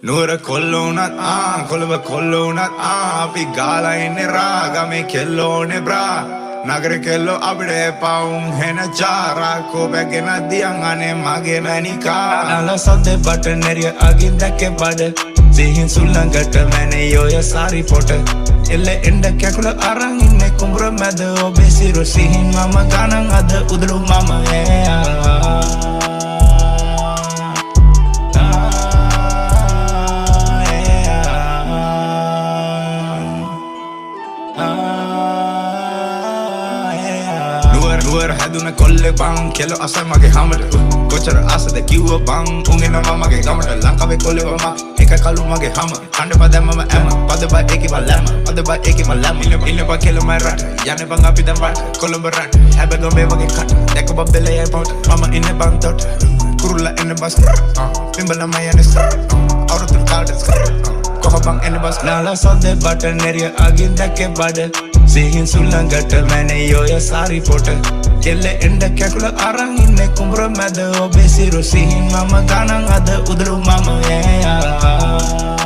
නුවර කොල්ලෝනත් කොළඹ කොල්ලෝනත් අපි ගාලා ඉන්නේ රාගමේ කෙල්ලෝනේ බ්‍රා නගර කෙල්ලෝ අපිට පවුම් හෙන චාරාකෝ බැගෙන දියන් අනේ මගේ මැනිකා නල සද්දේ බට නෙරිය අගින් දැක්කේ බඩ සිහින් සුල්ලංගට මැනේ යෝය සාරි පොට එල්ල එන්ඩ කැකුල අරන් ඉන්නේ කුඹුර මැද ඔබේ සිරු සිහින් මම ගණන් අද උදළු මම නුවර හැදුන කොල්ලෙ බං කෙලෝ අස මගේ හමට කොච්චර ආසද කිව්ව බං උගෙනවා මගේ ගමට ලංකාවේ කොල්ලෙව මම එක කලු මගේ හම කණ්ඩ පදම්මම ඇම පද බයි ඒකි බල්ලම පද බයි ඒකි මල්ලම ඉන්න බා කෙල මයි රට යන්නේ බං අපි දැන් වට කොළඹ රට හැබැයි ගොඹේ වගේ කට දැක බබ්බෙලේ පොට මම ඉන්නේ බං තොට කුරුල්ලා එන්නේ බස් පිඹල මම යන්නේ අවුරුදු කාඩස් කොහොමං එන්නේ බස් නාලා සද්දේ බට නෙරිය අගින් දැක්කේ බඩ සිහින් සුල්ලංගට මැනේ යෝය සාරි පොට කෙල්ල එන්ඩ කැකුල අරන් ඉන්නේ කුඹුර මැද ඔබේ සිරු සිහින් මම ගණන් අද උදළු මම